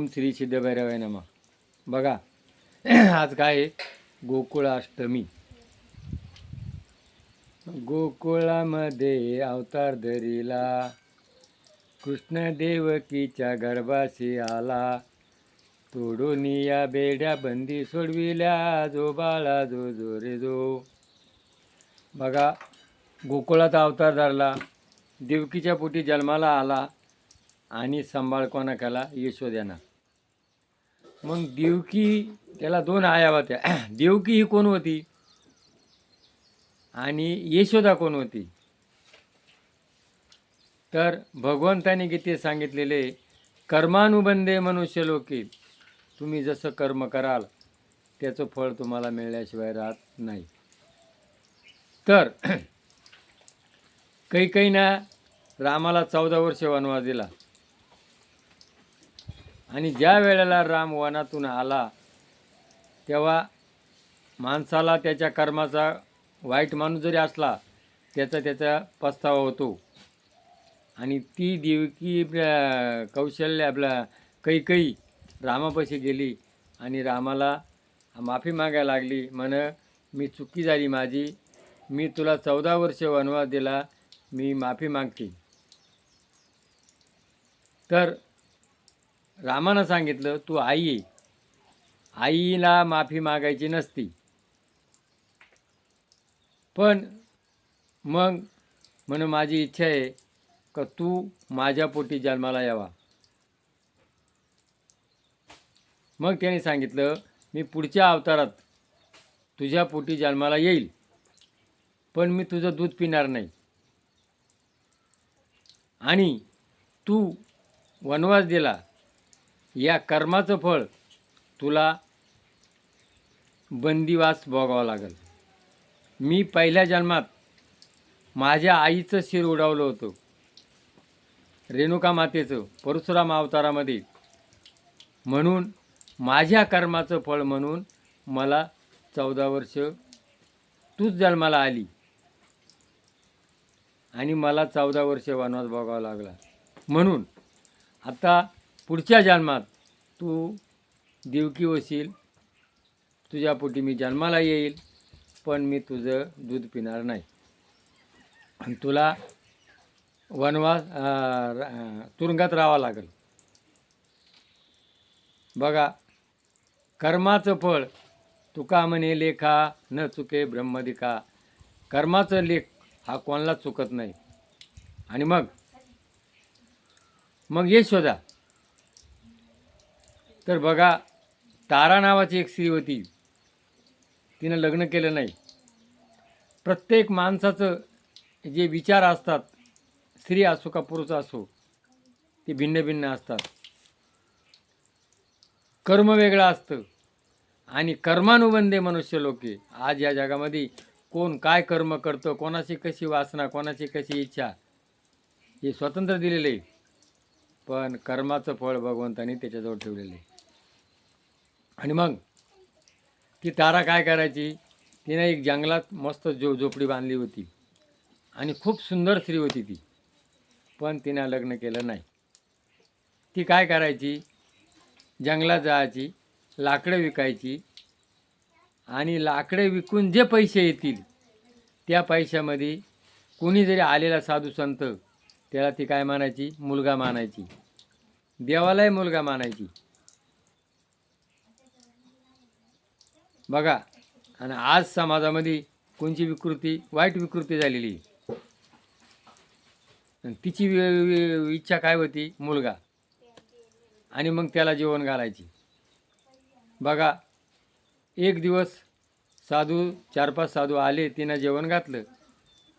ओम श्री सिद्धभैरवाय नमः. बघा आज काय आहे? गोकुळाष्टमी. गोकुळामध्ये अवतार धरिला, कृष्ण देवकीच्या गर्भाशी आला. तोडून या बेड्या बंदी सोडविल्या, जो बाळा जो जो रे जो. बघा गोकुळात अवतार धरला, देवकीच्या पोटी जन्माला आला आणि सांभाळ कोणा केला? यशोद्यानं. मग देवकी त्याला दोन आया होत्या. देवकी ही कोण होती आणि यशोदा कोण होती? तर भगवंताने गीतेत सांगितलेले, कर्मानुबंधे मनुष्य लोके, तुम्ही जसं कर्म कराल त्याचं फळ तुम्हाला मिळल्याशिवाय राहत नाही. तर कैकेयीनं रामाला 14 वर्ष वनवास दिला आणि ज्या वेळेला राम वनातून आला तेव्हा माणसाला त्याच्या कर्माचा, वाईट माणूस जरी असला त्याचा पस्तावा होतो. आणि ती देवकी कौशल्य आपला कैकेयी रामापाशी गेली आणि रामाला माफी मागायला लागली. म्हण, मी चुकी झाली माझी, मी तुला 14 वर्ष वनवास दिला, मी माफी मागते. तर रामानं सांगितलं, तू आई आहे, आईला माफी मागायची नसती. पण मग म्हण, माझी इच्छा आहे का तू माझ्या पोटी जन्माला यावा. मग त्याने सांगितलं, मी पुढच्या अवतारात तुझ्या पोटी जन्माला येईल, पण मी तुझं दूध पिणार नाही. आणि तू वनवास दिला, या कर्माचं फळ तुला बंदिवास भोगावा लागेल. मी पहिल्या जन्मात माझ्या आईचं शिर उडवलं होतं, रेणुका मातेचं, परशुराम अवतारामध्ये. म्हणून माझ्या कर्माचं फळ म्हणून मला 14 वर्ष तूच जन्माला आली आणि मला 14 वर्ष वनवास भोगावा लागला. म्हणून आता पुढच्या जन्मात तू देवकी होशील, तुझ्या पोटी मी जन्माला येईल, पण मी तुझं दूध पिणार नाही आणि तुला वनवास तुरुंगात राहावं लागेल. बघा, कर्माचं फळ तुका म्हणे लेखा, न चुके ब्रह्मदिका. कर्माचं लेख हा कोणालाच चुकत नाही. आणि मग यशोदा, तर बघा, तारा नावाची एक स्त्री होती, तिनं लग्न केलं नाही. प्रत्येक माणसाचं जे विचार असतात, स्त्री असो का पुरुष असो, ते भिन्न भिन्न असतात. कर्म वेगळं असतं आणि कर्मानुबंधे मनुष्य लोके. आज या जगामध्ये कोण काय कर्म करतं, कोणाची कशी वासना, कोणाची कशी इच्छा, हे स्वतंत्र दिलेले आहे. पण कर्माचं फळ भगवंताने त्याच्याजवळ ठेवलेलं आहे. आणि मग ती तारा काय करायची? तिने एक जंगलात मस्त झोपडी बांधली होती आणि खूप सुंदर स्त्री होती ती, पण तिनं लग्न केलं नाही. ती काय करायची? जंगलात जायची, लाकडं विकायची आणि लाकडं विकून जे पैसे येतील त्या पैशामध्ये कोणी जरी आलेला साधू संत त्याला ती काय मानायची? मुलगा मानायची, देवालाही मुलगा मानायची. बघा, आणि आज समाजामध्ये कोणची विकृती, वाईट विकृती झालेली. तिची इच्छा काय होती? मुलगा. आणि मग त्याला जेवण घालायची. बघा, एक दिवस साधू, 4-5 साधू आले, तिनं जेवण घातलं.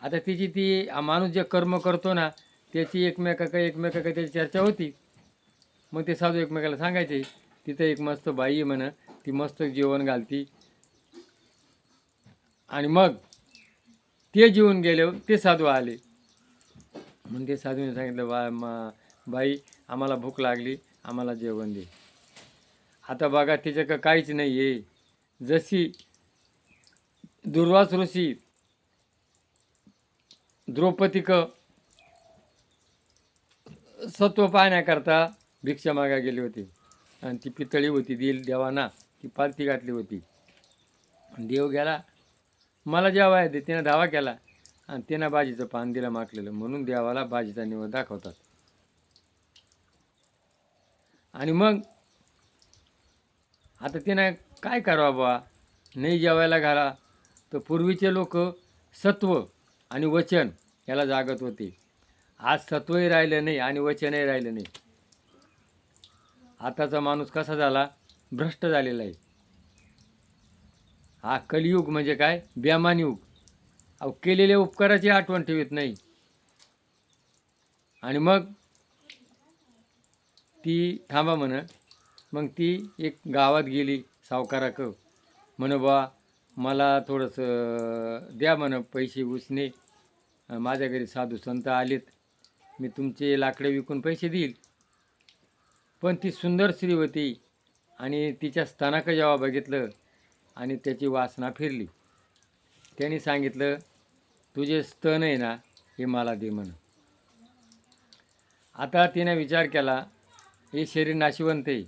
आता तिची ती माणूस जे कर्म करतो ना, त्याची एकमेकाकडे त्याची चर्चा होती. मग ते साधू एकमेकाला सांगायचे, तिथं एक मस्त बाई आहे म्हण, ती मस्त जेवण घालती. आणि मग ते जेवून गेले, ते साधू आले. मग ते साधूने सांगितलं, बाई, आम्हाला भूक लागली, आम्हाला जेवण दे. आता बघा, तिच्याकडं काहीच नाही आहे. जशी दुर्वास ऋषी द्रौपदीक सत्व पाहण्याकरता भिक्षा मागा गेली होती, आणि ती पितळी होती, देवाना ती पालथी घातली होती. देव गेला, मला जेवाय दे. तिनं धावा केला आणि तिनं भाजीचं पान दिलं माकलेलं, म्हणून देवाला भाजीचा निवद दाखवतात. आणि मग आता तिनं काय करावं बा, नाही जेवायला घाला. तर पूर्वीचे लोक सत्व आणि वचन याला जागत होते. आज सत्वही राहिलं नाही आणि वचनही राहिलं नाही. आताचा माणूस कसा झाला, भ्रष्ट झालेला आहे. हा कलियुग म्हणजे काय, बेमान युग. अहो, केलेल्या उपकाराची आठवण ठेवत नाही. आणि मग ती थांबा म्हण, मग ती एक गावात गेली सावकाराक, म्हण बा मला थोडंसं द्या म्हण पैसे उसने, माझ्या घरी साधू संत आलेत, मी तुमचे लाकडे विकून पैसे देईल. पण ती सुंदर स्त्री होती आणि तिच्या स्तनाक जेव्हा बघितलं आणि त्याची वासना फिरली. त्यांनी सांगितलं, तुझे स्तन आहे ना, हे मला दे म्हण. आता तिने विचार केला, हे शरीर नाशिवंत आहे,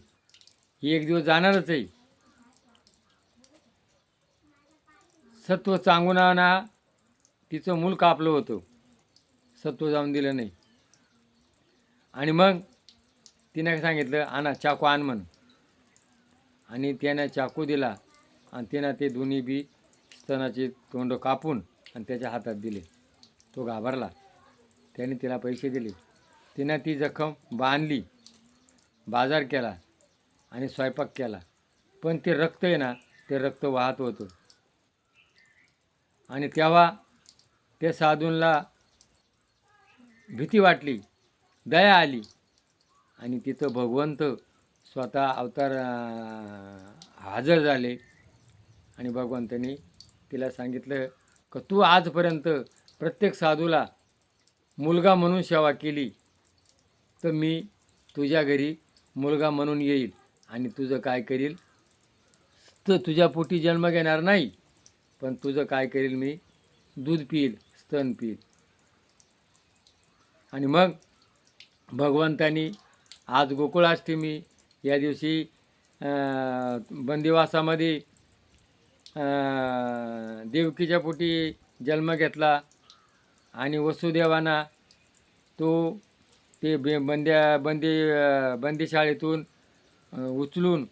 ही एक दिवस जाणारच आहे. सत्व सांगून ना तिचं मूल कापलं होतं, सत्व जाऊन दिलं नाही. आणि मग तिने सांगितलं, आणा चाकू आण म्हण. आणि त्याने चाकू दिला आणि तिनं ते दोन्ही बी स्तनाचे तोंड कापून आणि त्याच्या हातात दिले. तो घाबरला, त्याने तिला पैसे दिले. तिनं ती जखम बांधली, बाजार केला आणि स्वयंपाक केला. पण ते रक्त आहे ना, ते रक्त वाहत होतं. आणि तेव्हा त्या साधूंना भीती वाटली, दया आली आणि तिथं भगवंत स्वतः अवतार हजर झाले. आणि भगवंतांनी तिला सांगितलं की तू आजपर्यंत प्रत्येक साधूला मुलगा म्हणून सेवा केली, तर मी तुझ्या घरी मुलगा म्हणून येईल आणि तुझं काय करील, तर तुझ्या पोटी जन्म घेणार नाही, पण तुझं काय करील, मी दूध पिईल, स्तन पिईल. आणि मग भगवंतानी आज गोकुळाष्टमी या दिवशी बंदिवासामध्ये देवकीच्या पोटी जन्म घेतला आणि वसुदेवाना तो ते बंदीशाळेतून उचलून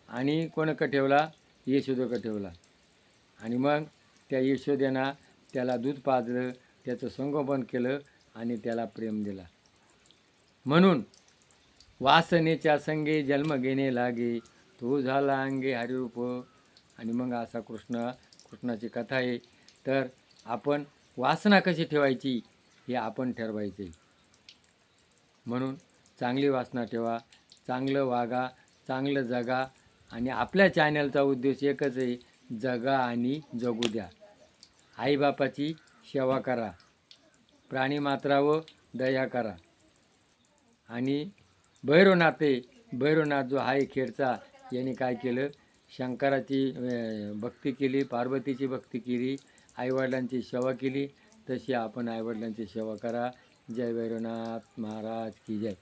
आणि कोणाकडे ठेवला, यशोदेकडे ठेवला. आणि मग त्या यशोदेना त्याला दूध पाजलं, त्याचं संगोपन केलं आणि त्याला प्रेम दिला. म्हणून वासनेच्या संगे जन्म घेणे लागे, तो झाला अंगे हरिरूप. आणि मग असा कृष्णाची कथा आहे. तर आपण वासना कशी ठेवायची हे आपण ठरवायचे. म्हणून चांगली वासना ठेवा, चांगलं वागा, चांगलं जगा. आणि आपल्या चॅनलचा उद्देश एकच आहे, जगा आणि जगू द्या. आईबापाची सेवा करा, प्राणीमात्रावर दया करा. आणि भैरवनाथ जो आहे खेडचा, याने काय केलं, शंकराची भक्ती केली, पार्वतीची भक्ती केली, आईवडिलांची सेवा केली. तशी आपण आईवडिलांची सेवा करा. जय भैरवनाथ महाराज की जय.